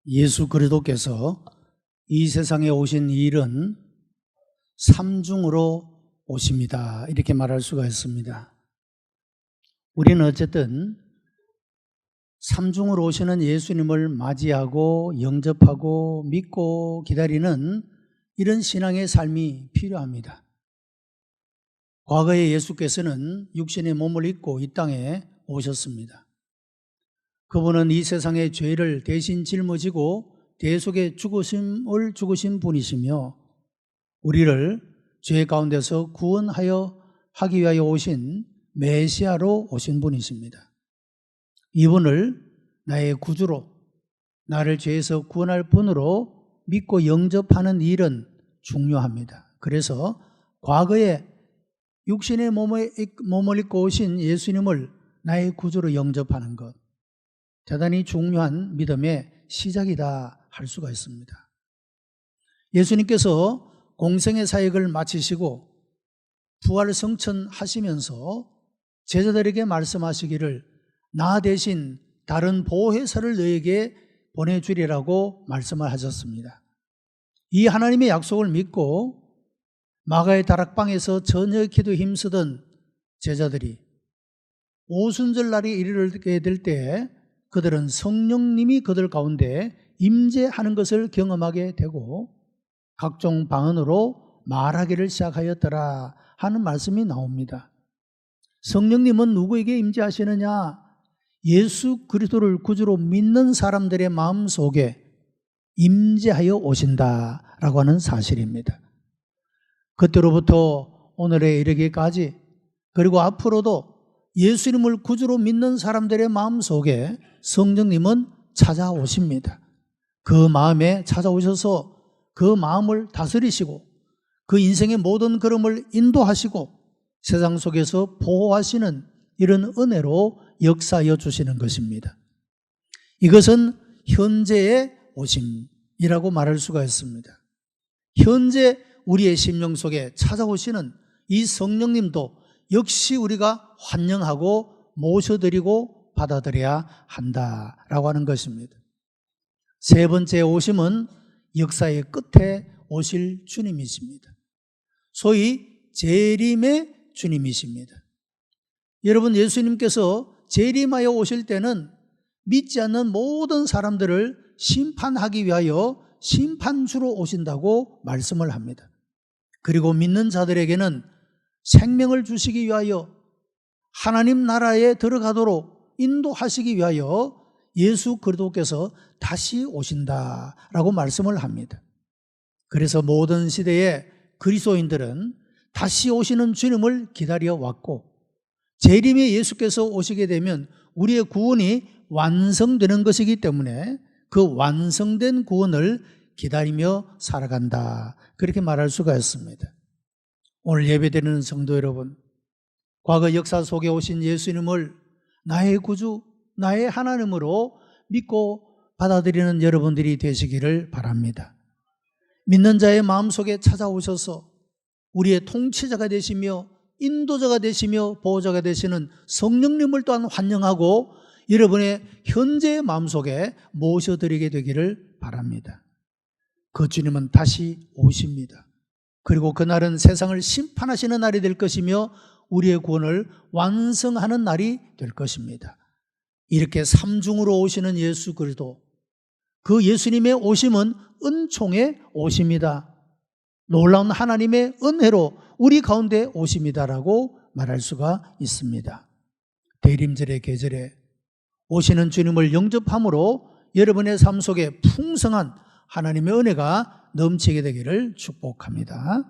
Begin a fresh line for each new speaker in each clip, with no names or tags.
예수 그리스도께서 이 세상에 오신 일은 삼중으로 오십니다. 이렇게 말할 수가 있습니다. 우리는 어쨌든 삼중으로 오시는 예수님을 맞이하고 영접하고 믿고 기다리는 이런 신앙의 삶이 필요합니다. 과거에 예수께서는 육신의 몸을 입고 이 땅에 오셨습니다. 그분은 이 세상의 죄를 대신 짊어지고 대속의 죽으심을 죽으신 분이시며 우리를 죄 가운데서 구원하여 하기 위하여 오신 메시아로 오신 분이십니다. 이분을 나의 구주로, 나를 죄에서 구원할 분으로 믿고 영접하는 일은 중요합니다. 그래서 과거에 육신의 몸을 입고 오신 예수님을 나의 구주로 영접하는 것, 대단히 중요한 믿음의 시작이다 할 수가 있습니다. 예수님께서 공생의 사역을 마치시고 부활 성천하시면서 제자들에게 말씀하시기를 나 대신 다른 보혜사를 너에게 보내주리라고 말씀을 하셨습니다. 이 하나님의 약속을 믿고 마가의 다락방에서 저녁 기도 힘쓰던 제자들이 오순절 날이 이르게 될 때 그들은 성령님이 그들 가운데 임재하는 것을 경험하게 되고 각종 방언으로 말하기를 시작하였더라 하는 말씀이 나옵니다. 성령님은 누구에게 임재하시느냐? 예수 그리스도를 구주로 믿는 사람들의 마음속에 임재하여 오신다라고 하는 사실입니다. 그때로부터 오늘에 이르기까지 그리고 앞으로도 예수님을 구주로 믿는 사람들의 마음속에 성령님은 찾아오십니다. 그 마음에 찾아오셔서 그 마음을 다스리시고 그 인생의 모든 걸음을 인도하시고 세상 속에서 보호하시는 이런 은혜로 역사하여 주시는 것입니다. 이것은 현재의 오심이라고 말할 수가 있습니다. 현재 우리의 심령 속에 찾아오시는 이 성령님도 역시 우리가 환영하고 모셔드리고 받아들여야 한다라고 하는 것입니다. 세 번째 오심은 역사의 끝에 오실 주님이십니다. 소위 재림의 주님이십니다. 여러분, 예수님께서 재림하여 오실 때는 믿지 않는 모든 사람들을 심판하기 위하여 심판주로 오신다고 말씀을 합니다. 그리고 믿는 자들에게는 생명을 주시기 위하여 하나님 나라에 들어가도록 인도하시기 위하여 예수 그리스도께서 다시 오신다라고 말씀을 합니다. 그래서 모든 시대의 그리스도인들은 다시 오시는 주님을 기다려 왔고 재림에 예수께서 오시게 되면 우리의 구원이 완성되는 것이기 때문에 그 완성된 구원을 기다리며 살아간다, 그렇게 말할 수가 있습니다. 오늘 예배드리는 성도 여러분, 과거 역사 속에 오신 예수님을 나의 구주, 나의 하나님으로 믿고 받아들이는 여러분들이 되시기를 바랍니다. 믿는 자의 마음속에 찾아오셔서 우리의 통치자가 되시며 인도자가 되시며 보호자가 되시는 성령님을 또한 환영하고 여러분의 현재의 마음속에 모셔드리게 되기를 바랍니다. 그 주님은 다시 오십니다. 그리고 그날은 세상을 심판하시는 날이 될 것이며 우리의 구원을 완성하는 날이 될 것입니다. 이렇게 삼중으로 오시는 예수 그리스도, 그 예수님의 오심은 은총의 오심이다. 놀라운 하나님의 은혜로 우리 가운데 오심이다라고 말할 수가 있습니다. 대림절의 계절에 오시는 주님을 영접함으로 여러분의 삶 속에 풍성한 하나님의 은혜가 넘치게 되기를 축복합니다.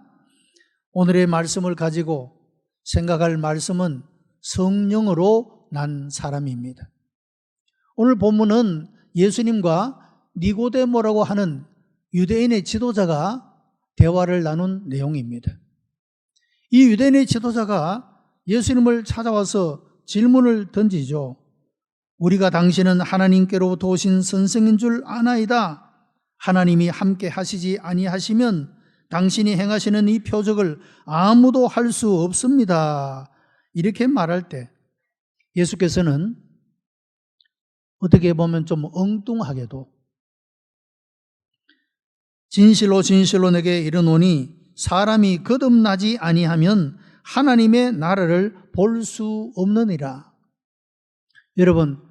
오늘의 말씀을 가지고 생각할 말씀은 성령으로 난 사람입니다. 오늘 본문은 예수님과 니고데모라고 하는 유대인의 지도자가 대화를 나눈 내용입니다. 이 유대인의 지도자가 예수님을 찾아와서 질문을 던지죠. 우리가 당신은 하나님께로부터 오신 선생인 줄 아나이다. 하나님이 함께 하시지 아니하시면 당신이 행하시는 이 표적을 아무도 할 수 없습니다. 이렇게 말할 때 예수께서는 어떻게 보면 좀 엉뚱하게도 진실로 진실로 내게 이르노니 사람이 거듭나지 아니하면 하나님의 나라를 볼 수 없느니라. 여러분,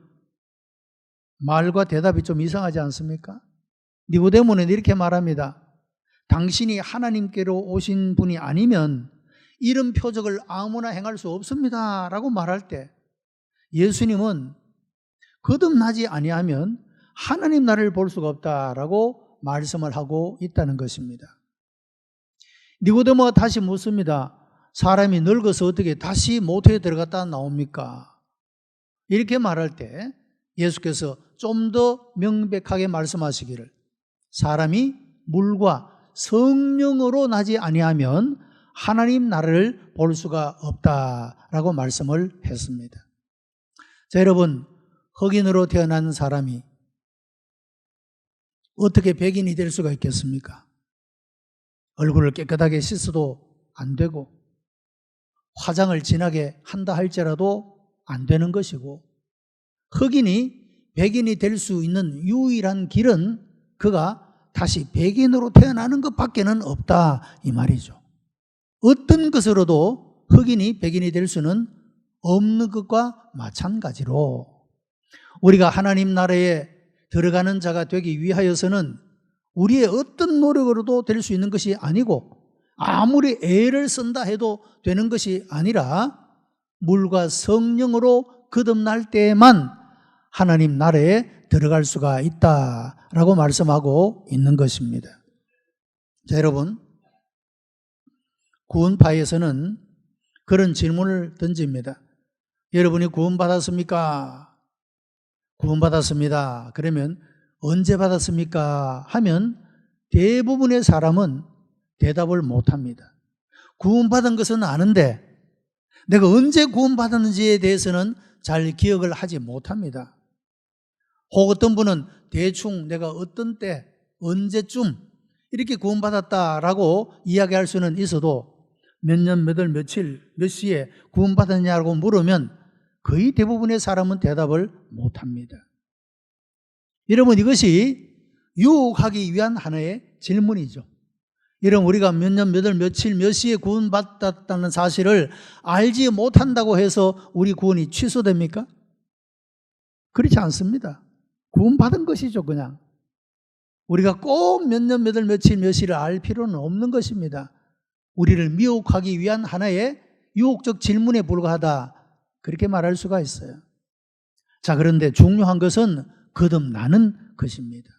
말과 대답이 좀 이상하지 않습니까? 니고데모는 이렇게 말합니다. 당신이 하나님께로 오신 분이 아니면 이런 표적을 아무나 행할 수 없습니다 라고 말할 때 예수님은 거듭나지 아니하면 하나님 나라를 볼 수가 없다라고 말씀을 하고 있다는 것입니다. 니고데모가 다시 묻습니다. 사람이 늙어서 어떻게 다시 모태에 들어갔다 나옵니까? 이렇게 말할 때 예수께서 좀 더 명백하게 말씀하시기를 사람이 물과 성령으로 나지 아니하면 하나님 나라를 볼 수가 없다라고 말씀을 했습니다. 자, 여러분, 흑인으로 태어난 사람이 어떻게 백인이 될 수가 있겠습니까? 얼굴을 깨끗하게 씻어도 안 되고 화장을 진하게 한다 할지라도 안 되는 것이고 흑인이 백인이 될 수 있는 유일한 길은 그가 다시 백인으로 태어나는 것밖에는 없다 이 말이죠. 어떤 것으로도 흑인이 백인이 될 수는 없는 것과 마찬가지로 우리가 하나님 나라에 들어가는 자가 되기 위하여서는 우리의 어떤 노력으로도 될 수 있는 것이 아니고 아무리 애를 쓴다 해도 되는 것이 아니라 물과 성령으로 거듭날 때에만 하나님 나라에 들어갈 수가 있다라고 말씀하고 있는 것입니다. 자, 여러분, 구원파에서는 그런 질문을 던집니다. 여러분이 구원받았습니까? 구원받았습니다. 그러면 언제 받았습니까? 하면 대부분의 사람은 대답을 못합니다. 구원받은 것은 아는데 내가 언제 구원받았는지에 대해서는 잘 기억을 하지 못합니다. 혹 어떤 분은 대충 내가 어떤 때 언제쯤 이렇게 구원받았다라고 이야기할 수는 있어도 몇 년, 몇 월, 며칠, 몇 시에 구원받았냐고 물으면 거의 대부분의 사람은 대답을 못합니다. 여러분, 이것이 유혹하기 위한 하나의 질문이죠. 여러분, 우리가 몇 년, 몇 월, 며칠, 몇 시에 구원받았다는 사실을 알지 못한다고 해서 우리 구원이 취소됩니까? 그렇지 않습니다. 구원받은 것이죠, 그냥. 우리가 꼭 몇 년, 몇 월, 며칠, 몇 시를 알 필요는 없는 것입니다. 우리를 미혹하기 위한 하나의 유혹적 질문에 불과하다. 그렇게 말할 수가 있어요. 자, 그런데 중요한 것은 거듭나는 것입니다.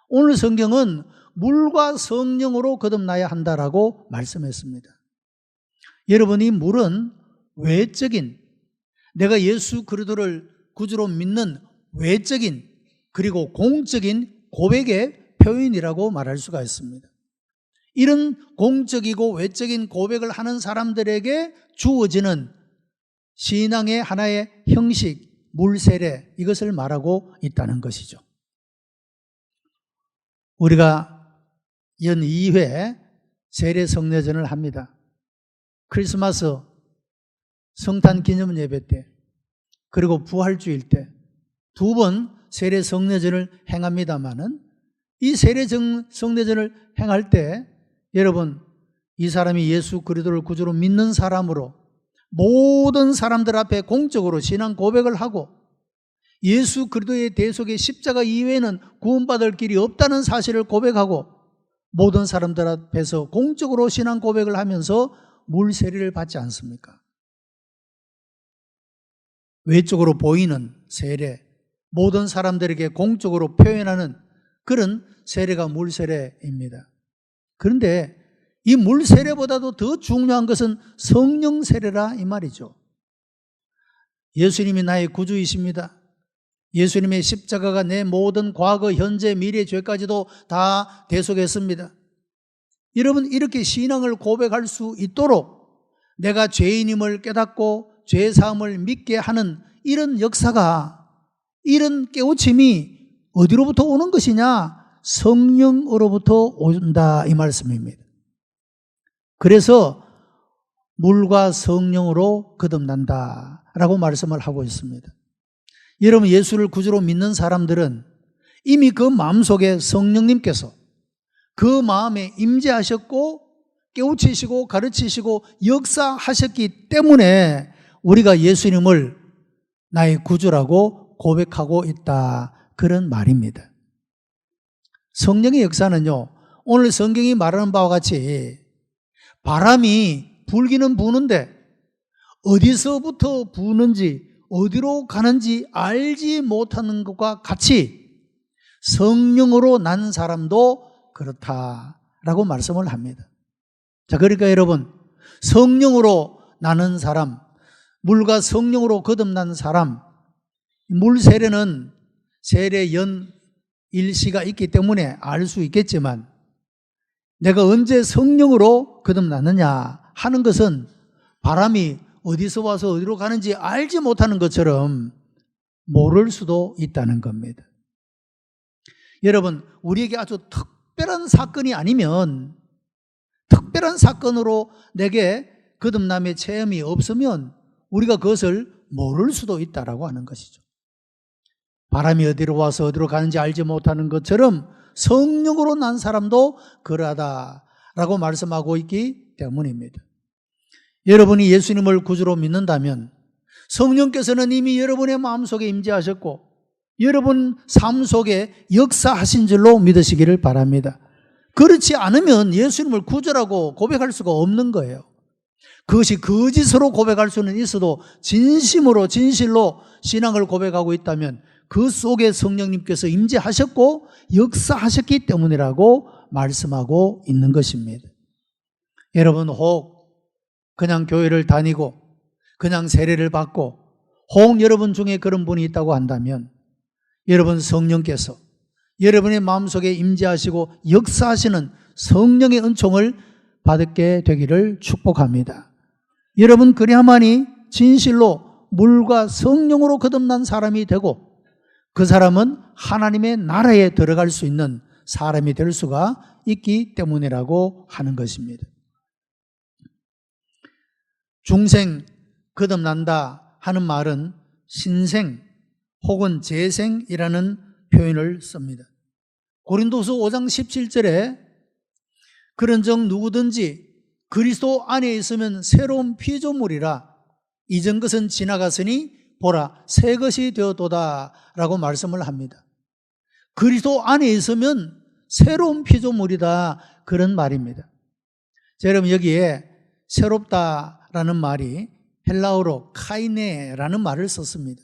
오늘 성경은 물과 성령으로 거듭나야 한다라고 말씀했습니다. 여러분, 이 물은 외적인, 내가 예수 그리스도를 구주로 믿는 외적인 그리고 공적인 고백의 표현이라고 말할 수가 있습니다. 이런 공적이고 외적인 고백을 하는 사람들에게 주어지는 신앙의 하나의 형식, 물세례, 이것을 말하고 있다는 것이죠. 우리가 연 2회 세례 성례전을 합니다. 크리스마스 성탄 기념 예배 때 그리고 부활주일 때 두 번 세례 성례전을 행합니다마는 이 세례 성례전을 행할 때 여러분, 이 사람이 예수 그리스도를 구주로 믿는 사람으로 모든 사람들 앞에 공적으로 신앙 고백을 하고 예수 그리스도의 대속의 십자가 이외에는 구원받을 길이 없다는 사실을 고백하고 모든 사람들 앞에서 공적으로 신앙 고백을 하면서 물세례를 받지 않습니까? 외적으로 보이는 세례, 모든 사람들에게 공적으로 표현하는 그런 세례가 물세례입니다. 그런데 이 물세례보다도 더 중요한 것은 성령 세례라 이 말이죠. 예수님이 나의 구주이십니다. 예수님의 십자가가 내 모든 과거, 현재, 미래 죄까지도 다 대속했습니다. 여러분, 이렇게 신앙을 고백할 수 있도록 내가 죄인임을 깨닫고 죄사함을 믿게 하는 이런 역사가, 이런 깨우침이 어디로부터 오는 것이냐? 성령으로부터 온다 이 말씀입니다. 그래서 물과 성령으로 거듭난다라고 말씀을 하고 있습니다. 여러분, 예수를 구주로 믿는 사람들은 이미 그 마음속에 성령님께서 그 마음에 임재하셨고 깨우치시고 가르치시고 역사하셨기 때문에 우리가 예수님을 나의 구주라고 고백하고 있다. 그런 말입니다. 성령의 역사는요, 오늘 성경이 말하는 바와 같이 바람이 불기는 부는데 어디서부터 부는지 어디로 가는지 알지 못하는 것과 같이 성령으로 난 사람도 그렇다라고 말씀을 합니다. 자, 그러니까 여러분, 성령으로 나는 사람, 물과 성령으로 거듭난 사람, 물 세례는 세례 연 일시가 있기 때문에 알 수 있겠지만 내가 언제 성령으로 거듭났느냐 하는 것은 바람이 어디서 와서 어디로 가는지 알지 못하는 것처럼 모를 수도 있다는 겁니다. 여러분, 우리에게 아주 특별한 사건이 아니면, 특별한 사건으로 내게 거듭남의 체험이 없으면 우리가 그것을 모를 수도 있다라고 하는 것이죠. 바람이 어디로 와서 어디로 가는지 알지 못하는 것처럼 성령으로 난 사람도 그러하다라고 말씀하고 있기 때문입니다. 여러분이 예수님을 구주로 믿는다면 성령께서는 이미 여러분의 마음속에 임재하셨고 여러분 삶 속에 역사하신 줄로 믿으시기를 바랍니다. 그렇지 않으면 예수님을 구주라고 고백할 수가 없는 거예요. 그것이 거짓으로 고백할 수는 있어도 진심으로 진실로 신앙을 고백하고 있다면 그 속에 성령님께서 임재하셨고 역사하셨기 때문이라고 말씀하고 있는 것입니다. 여러분, 혹 그냥 교회를 다니고 그냥 세례를 받고 혹 여러분 중에 그런 분이 있다고 한다면 여러분 성령께서 여러분의 마음속에 임재하시고 역사하시는 성령의 은총을 받게 되기를 축복합니다. 여러분 그래야만이 진실로 물과 성령으로 거듭난 사람이 되고 그 사람은 하나님의 나라에 들어갈 수 있는 사람이 될 수가 있기 때문이라고 하는 것입니다. 중생 거듭난다 하는 말은 신생 혹은 재생이라는 표현을 씁니다. 고린도서 5장 17절에 그런즉 누구든지 그리스도 안에 있으면 새로운 피조물이라 이전 것은 지나갔으니 보라 새 것이 되었도다 라고 말씀을 합니다. 그리스도 안에 있으면 새로운 피조물이다 그런 말입니다. 자, 여러분 여기에 새롭다라는 말이 헬라어로 카이네라는 말을 썼습니다.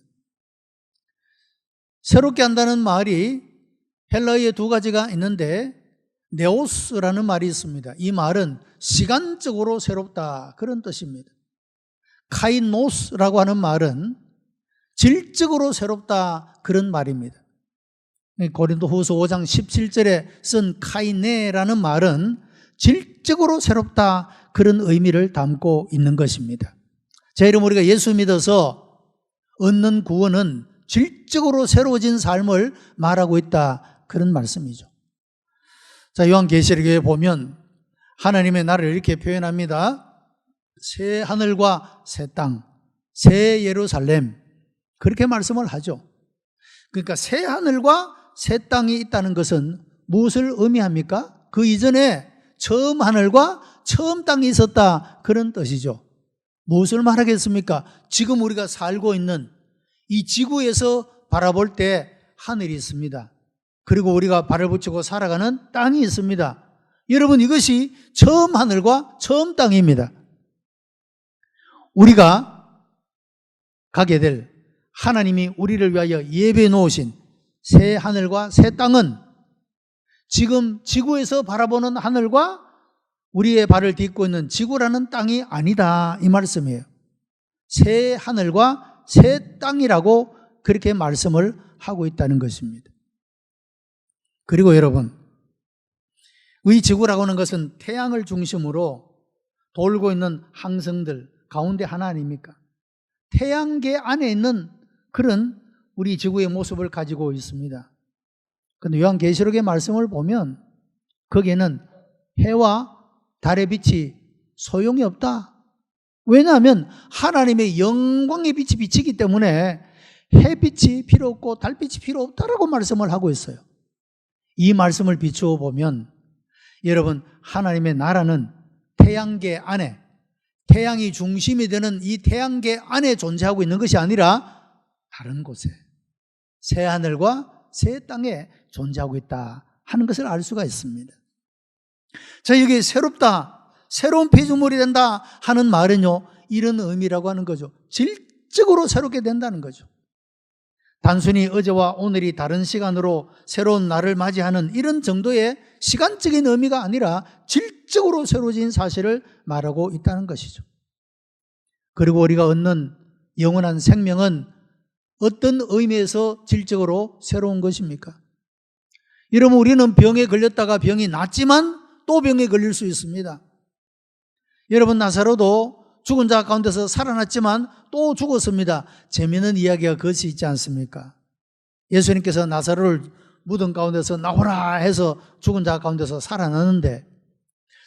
새롭게 한다는 말이 헬라어에 두 가지가 있는데 네오스라는 말이 있습니다. 이 말은 시간적으로 새롭다 그런 뜻입니다. 카이노스라고 하는 말은 질적으로 새롭다 그런 말입니다. 고린도후서 5장 17절에 쓴 카이네라는 말은 질적으로 새롭다 그런 의미를 담고 있는 것입니다. 자, 여러분 우리가 예수 믿어서 얻는 구원은 질적으로 새로워진 삶을 말하고 있다 그런 말씀이죠. 자, 요한계시록에 보면 하나님의 나라를 이렇게 표현합니다. 새 하늘과 새 땅, 새 예루살렘 그렇게 말씀을 하죠. 그러니까 새 하늘과 새 땅이 있다는 것은 무엇을 의미합니까? 그 이전에 처음 하늘과 처음 땅이 있었다 그런 뜻이죠. 무엇을 말하겠습니까? 지금 우리가 살고 있는 이 지구에서 바라볼 때 하늘이 있습니다. 그리고 우리가 발을 붙이고 살아가는 땅이 있습니다. 여러분 이것이 처음 하늘과 처음 땅입니다. 우리가 가게 될 하나님이 우리를 위하여 예배해 놓으신 새 하늘과 새 땅은 지금 지구에서 바라보는 하늘과 우리의 발을 딛고 있는 지구라는 땅이 아니다 이 말씀이에요. 새 하늘과 새 땅이라고 그렇게 말씀을 하고 있다는 것입니다. 그리고 여러분 이 지구라고 하는 것은 태양을 중심으로 돌고 있는 항성들 가운데 하나 아닙니까? 태양계 안에 있는 그런 우리 지구의 모습을 가지고 있습니다. 그런데 요한계시록의 말씀을 보면 거기에는 해와 달의 빛이 소용이 없다. 왜냐하면 하나님의 영광의 빛이 비치기 때문에 햇빛이 필요 없고 달빛이 필요 없다라고 말씀을 하고 있어요. 이 말씀을 비추어 보면 여러분, 하나님의 나라는 태양계 안에, 태양이 중심이 되는 이 태양계 안에 존재하고 있는 것이 아니라 다른 곳에, 새하늘과 새 땅에 존재하고 있다 하는 것을 알 수가 있습니다. 자, 여기 새롭다, 새로운 피조물이 된다 하는 말은요, 이런 의미라고 하는 거죠. 질적으로 새롭게 된다는 거죠. 단순히 어제와 오늘이 다른 시간으로 새로운 날을 맞이하는 이런 정도의 시간적인 의미가 아니라 질적으로 새로워진 사실을 말하고 있다는 것이죠. 그리고 우리가 얻는 영원한 생명은 어떤 의미에서 질적으로 새로운 것입니까? 여러분, 우리는 병에 걸렸다가 병이 낫지만 또 병에 걸릴 수 있습니다. 여러분, 나사로도 죽은 자 가운데서 살아났지만 또 죽었습니다. 재미있는 이야기가 그것이 있지 않습니까? 예수님께서 나사로를 무덤 가운데서 나오라 해서 죽은 자 가운데서 살아났는데,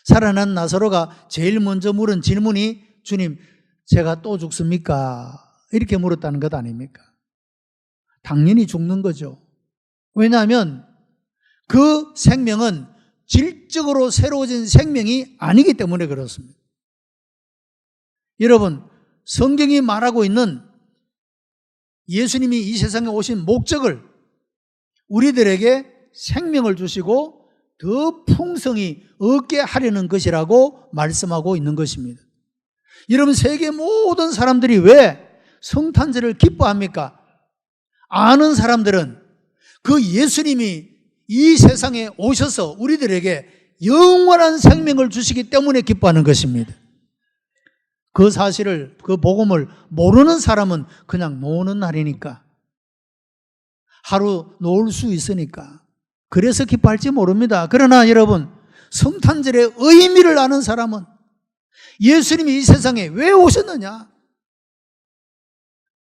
살아난 나사로가 제일 먼저 물은 질문이, 주님, 제가 또 죽습니까? 이렇게 물었다는 것 아닙니까? 당연히 죽는 거죠. 왜냐하면 그 생명은 질적으로 새로워진 생명이 아니기 때문에 그렇습니다. 여러분, 성경이 말하고 있는 예수님이 이 세상에 오신 목적을, 우리들에게 생명을 주시고 더 풍성히 얻게 하려는 것이라고 말씀하고 있는 것입니다. 여러분, 세계 모든 사람들이 왜 성탄절을 기뻐합니까? 아는 사람들은 그 예수님이 이 세상에 오셔서 우리들에게 영원한 생명을 주시기 때문에 기뻐하는 것입니다. 그 사실을, 그 복음을 모르는 사람은 그냥 노는 날이니까, 하루 놀 수 있으니까 그래서 기뻐할지 모릅니다. 그러나 여러분, 성탄절의 의미를 아는 사람은 예수님이 이 세상에 왜 오셨느냐?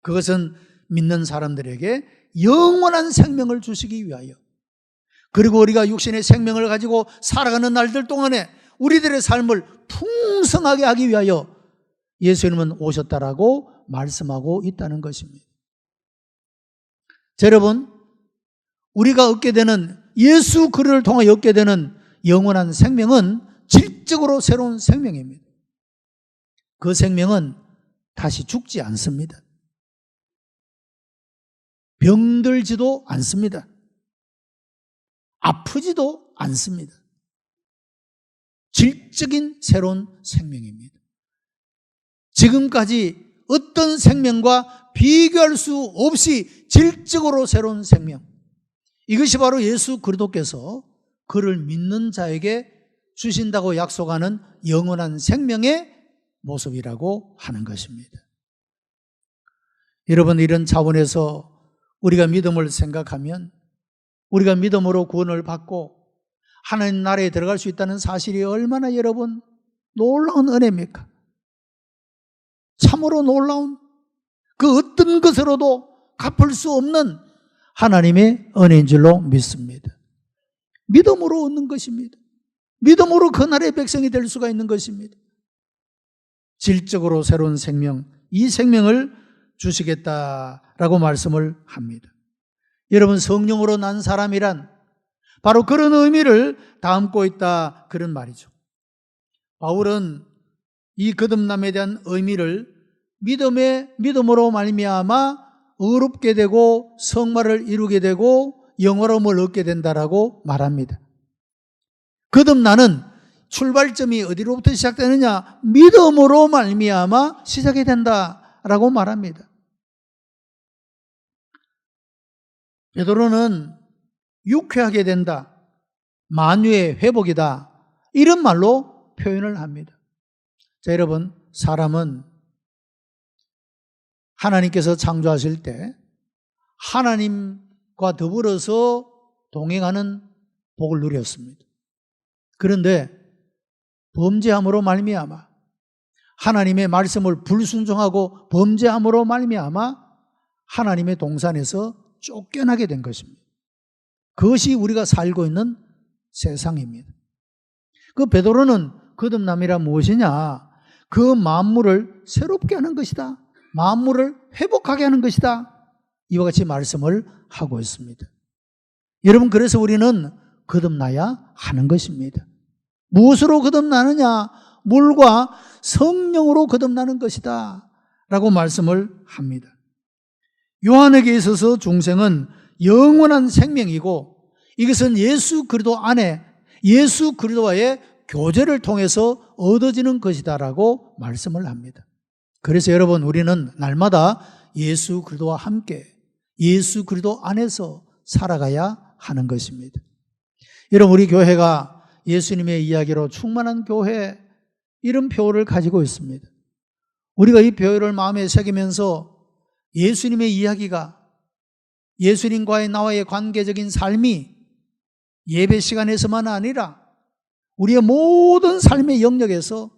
그것은 믿는 사람들에게 영원한 생명을 주시기 위하여, 그리고 우리가 육신의 생명을 가지고 살아가는 날들 동안에 우리들의 삶을 풍성하게 하기 위하여 예수님은 오셨다라고 말씀하고 있다는 것입니다. 자, 여러분, 우리가 얻게 되는, 예수 그리스도를 통하여 얻게 되는 영원한 생명은 질적으로 새로운 생명입니다. 그 생명은 다시 죽지 않습니다. 병들지도 않습니다. 아프지도 않습니다. 질적인 새로운 생명입니다. 지금까지 어떤 생명과 비교할 수 없이 질적으로 새로운 생명, 이것이 바로 예수 그리스도께서 그를 믿는 자에게 주신다고 약속하는 영원한 생명의 모습이라고 하는 것입니다. 여러분, 이런 차원에서 우리가 믿음을 생각하면, 우리가 믿음으로 구원을 받고 하나님 나라에 들어갈 수 있다는 사실이 얼마나 여러분 놀라운 은혜입니까? 참으로 놀라운, 그 어떤 것으로도 갚을 수 없는 하나님의 은혜인 줄로 믿습니다. 믿음으로 얻는 것입니다. 믿음으로 그 나라의 백성이 될 수가 있는 것입니다. 질적으로 새로운 생명, 이 생명을 주시겠다라고 말씀을 합니다. 여러분, 성령으로 난 사람이란 바로 그런 의미를 담고 있다, 그런 말이죠. 바울은 이 거듭남에 대한 의미를 믿음으로 말미암아 의롭게 되고 성말을 이루게 되고 영화로움을 얻게 된다라고 말합니다. 거듭나는 출발점이 어디로부터 시작되느냐? 믿음으로 말미암아 시작이 된다라고 말합니다. 베드로는 유쾌하게 된다, 만유의 회복이다, 이런 말로 표현을 합니다. 자, 여러분, 사람은 하나님께서 창조하실 때 하나님과 더불어서 동행하는 복을 누렸습니다. 그런데 범죄함으로 말미암아, 하나님의 말씀을 불순종하고 범죄함으로 말미암아 하나님의 동산에서 쫓겨나게 된 것입니다. 그것이 우리가 살고 있는 세상입니다. 그 베드로는 거듭남이란 무엇이냐? 그 만물을 새롭게 하는 것이다, 만물을 회복하게 하는 것이다, 이와 같이 말씀을 하고 있습니다. 여러분, 그래서 우리는 거듭나야 하는 것입니다. 무엇으로 거듭나느냐? 물과 성령으로 거듭나는 것이다 라고 말씀을 합니다. 요한에게 있어서 중생은 영원한 생명이고 이것은 예수 그리스도 안에 예수 그리스도와의 교제를 통해서 얻어지는 것이다 라고 말씀을 합니다. 그래서 여러분, 우리는 날마다 예수 그리스도와 함께 예수 그리스도 안에서 살아가야 하는 것입니다. 여러분, 우리 교회가 예수님의 이야기로 충만한 교회, 이런 표를 가지고 있습니다. 우리가 이 표를 마음에 새기면서 예수님의 이야기가, 예수님과의 나와의 관계적인 삶이 예배 시간에서만 아니라 우리의 모든 삶의 영역에서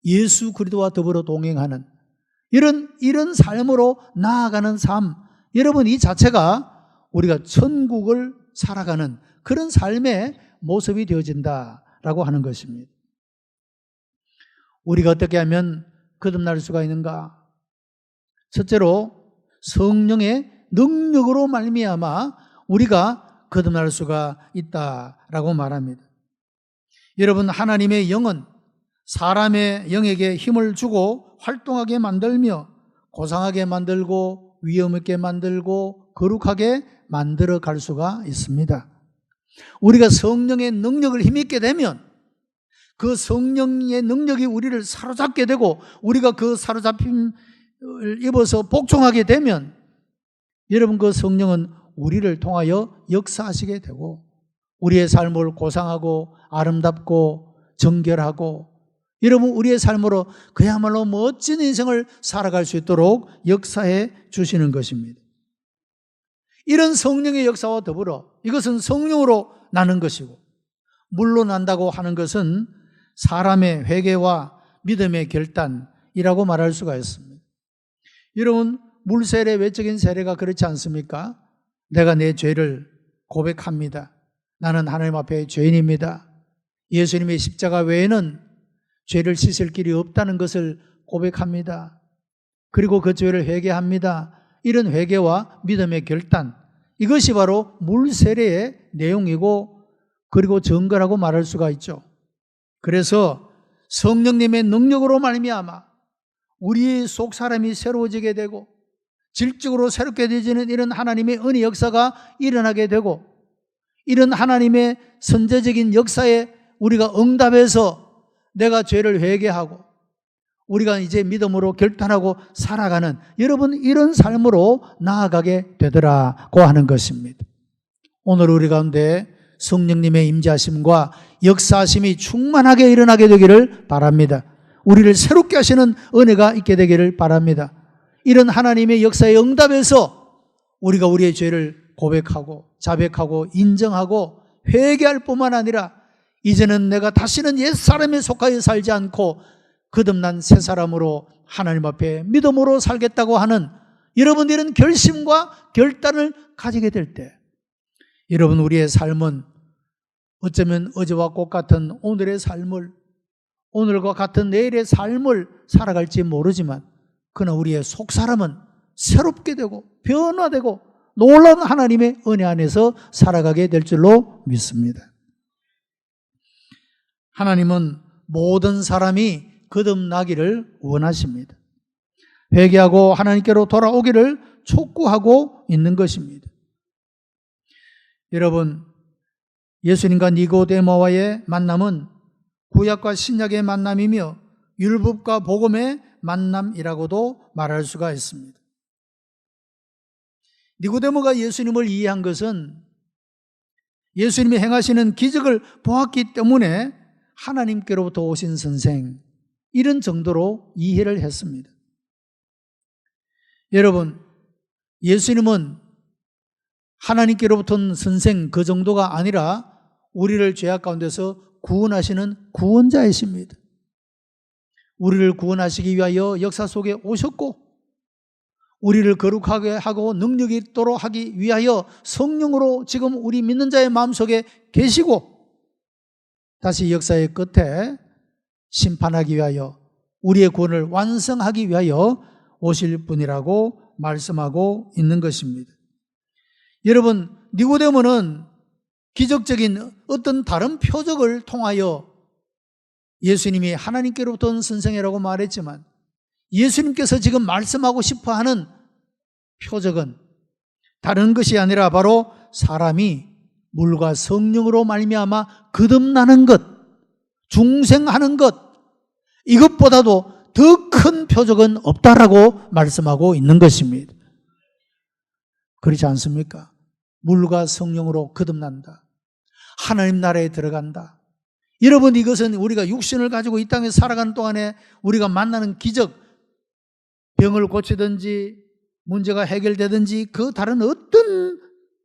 예수 그리스도와 더불어 동행하는 이런 삶으로 나아가는 삶, 여러분, 이 자체가 우리가 천국을 살아가는 그런 삶의 모습이 되어진다라고 하는 것입니다. 우리가 어떻게 하면 거듭날 수가 있는가? 첫째로 성령의 능력으로 말미암아 우리가 거듭날 수가 있다라고 말합니다. 여러분, 하나님의 영은 사람의 영에게 힘을 주고 활동하게 만들며 고상하게 만들고 위험 있게 만들고 거룩하게 만들어 갈 수가 있습니다. 우리가 성령의 능력을 힘있게 되면 그 성령의 능력이 우리를 사로잡게 되고 우리가 그 사로잡힘을 입어서 복종하게 되면 여러분, 그 성령은 우리를 통하여 역사하시게 되고 우리의 삶을 고상하고 아름답고 정결하고 여러분, 우리의 삶으로 그야말로 멋진 인생을 살아갈 수 있도록 역사해 주시는 것입니다. 이런 성령의 역사와 더불어 이것은 성령으로 나는 것이고, 물로 난다고 하는 것은 사람의 회개와 믿음의 결단이라고 말할 수가 있습니다. 여러분, 물세례, 외적인 세례가 그렇지 않습니까? 내가 내 죄를 고백합니다. 나는 하나님 앞에 죄인입니다. 예수님의 십자가 외에는 죄를 씻을 길이 없다는 것을 고백합니다. 그리고 그 죄를 회개합니다. 이런 회개와 믿음의 결단, 이것이 바로 물세례의 내용이고 그리고 증거라고 말할 수가 있죠. 그래서 성령님의 능력으로 말미암아 우리의 속 사람이 새로워지게 되고 질적으로 새롭게 되어지는 이런 하나님의 은혜 역사가 일어나게 되고, 이런 하나님의 선제적인 역사에 우리가 응답해서 내가 죄를 회개하고 우리가 이제 믿음으로 결단하고 살아가는, 여러분, 이런 삶으로 나아가게 되더라고 하는 것입니다. 오늘 우리 가운데 성령님의 임재하심과 역사하심이 충만하게 일어나게 되기를 바랍니다. 우리를 새롭게 하시는 은혜가 있게 되기를 바랍니다. 이런 하나님의 역사에 응답해서 우리가 우리의 죄를 고백하고 자백하고 인정하고 회개할 뿐만 아니라 이제는 내가 다시는 옛사람에 속하여 살지 않고 거듭난 새 사람으로 하나님 앞에 믿음으로 살겠다고 하는 여러분, 이런 결심과 결단을 가지게 될 때 여러분, 우리의 삶은 어쩌면 어제와 똑같은 오늘의 삶을, 오늘과 같은 내일의 삶을 살아갈지 모르지만 그러나 우리의 속사람은 새롭게 되고 변화되고 놀라운 하나님의 은혜 안에서 살아가게 될 줄로 믿습니다. 하나님은 모든 사람이 거듭나기를 원하십니다. 회개하고 하나님께로 돌아오기를 촉구하고 있는 것입니다. 여러분, 예수님과 니고데모와의 만남은 구약과 신약의 만남이며 율법과 복음의 만남이라고도 말할 수가 있습니다. 니고데모가 예수님을 이해한 것은 예수님이 행하시는 기적을 보았기 때문에 하나님께로부터 오신 선생, 이런 정도로 이해를 했습니다. 여러분, 예수님은 하나님께로부터 온 선생 그 정도가 아니라 우리를 죄악 가운데서 구원하시는 구원자이십니다. 우리를 구원하시기 위하여 역사 속에 오셨고 우리를 거룩하게 하고 능력이 있도록 하기 위하여 성령으로 지금 우리 믿는 자의 마음속에 계시고 다시 역사의 끝에 심판하기 위하여 우리의 구원을 완성하기 위하여 오실 분이라고 말씀하고 있는 것입니다. 여러분, 니고데모는 기적적인 어떤 다른 표적을 통하여 예수님이 하나님께로부터 온 선생이라고 말했지만 예수님께서 지금 말씀하고 싶어하는 표적은 다른 것이 아니라 바로 사람이 물과 성령으로 말미암아 거듭나는 것, 중생하는 것, 이것보다도 더 큰 표적은 없다라고 말씀하고 있는 것입니다. 그렇지 않습니까? 물과 성령으로 거듭난다. 하나님 나라에 들어간다. 여러분, 이것은 우리가 육신을 가지고 이 땅에 살아가는 동안에 우리가 만나는 기적, 병을 고치든지 문제가 해결되든지 그 다른 어떤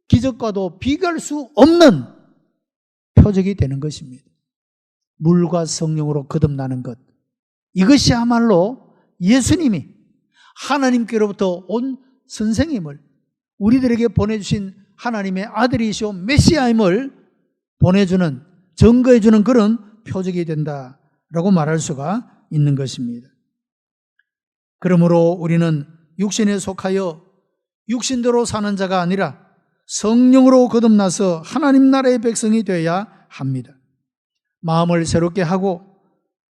기적과도 비교할 수 없는 표적이 되는 것입니다. 물과 성령으로 거듭나는 것, 이것이야말로 예수님이 하나님께로부터 온 선생님을 우리들에게 보내주신 하나님의 아들이시오 메시아임을 보내주는, 증거해주는 그런 표적이 된다라고 말할 수가 있는 것입니다. 그러므로 우리는 육신에 속하여 육신대로 사는 자가 아니라 성령으로 거듭나서 하나님 나라의 백성이 되어야 합니다. 마음을 새롭게 하고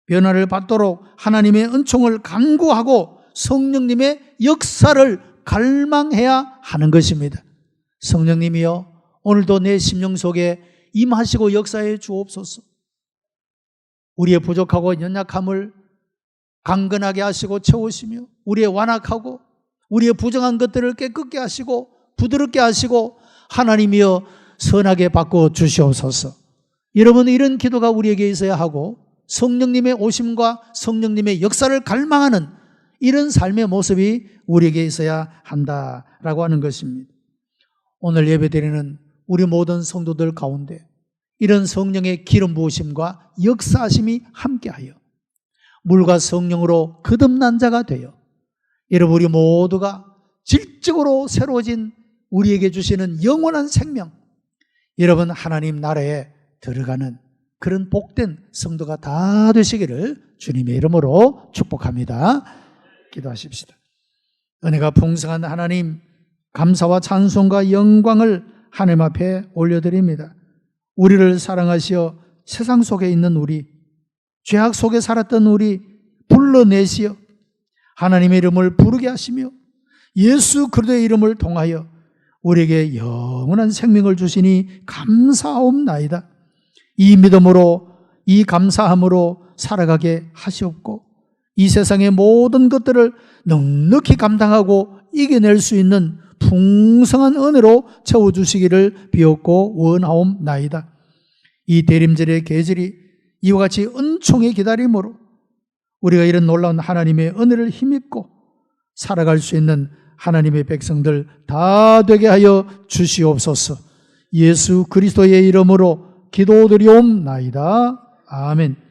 변화를 받도록 하나님의 은총을 간구하고 성령님의 역사를 갈망해야 하는 것입니다. 성령님이여, 오늘도 내 심령 속에 임하시고 역사해 주옵소서. 우리의 부족하고 연약함을 강건하게 하시고 채우시며 우리의 완악하고 우리의 부정한 것들을 깨끗게 하시고 부드럽게 하시고 하나님이여 선하게 바꿔 주시옵소서. 여러분, 이런 기도가 우리에게 있어야 하고 성령님의 오심과 성령님의 역사를 갈망하는 이런 삶의 모습이 우리에게 있어야 한다라고 하는 것입니다. 오늘 예배드리는 우리 모든 성도들 가운데 이런 성령의 기름 부으심과 역사하심이 함께하여 물과 성령으로 거듭난 자가 되어 여러분, 우리 모두가 질적으로 새로워진 우리에게 주시는 영원한 생명, 여러분 하나님 나라에 들어가는 그런 복된 성도가 다 되시기를 주님의 이름으로 축복합니다. 기도하십시다. 은혜가 풍성한 하나님, 감사와 찬송과 영광을 하나님 앞에 올려드립니다. 우리를 사랑하시어 세상 속에 있는 우리, 죄악 속에 살았던 우리 불러내시어 하나님의 이름을 부르게 하시며 예수 그리스도의 이름을 통하여 우리에게 영원한 생명을 주시니 감사하옵나이다. 이 믿음으로, 이 감사함으로 살아가게 하시옵고 이 세상의 모든 것들을 넉넉히 감당하고 이겨낼 수 있는 풍성한 은혜로 채워주시기를 비옵고 원하옵나이다. 이 대림절의 계절이 이와 같이 은총의 기다림으로 우리가 이런 놀라운 하나님의 은혜를 힘입고 살아갈 수 있는 하나님의 백성들 다 되게 하여 주시옵소서. 예수 그리스도의 이름으로 기도드리옵나이다. 아멘.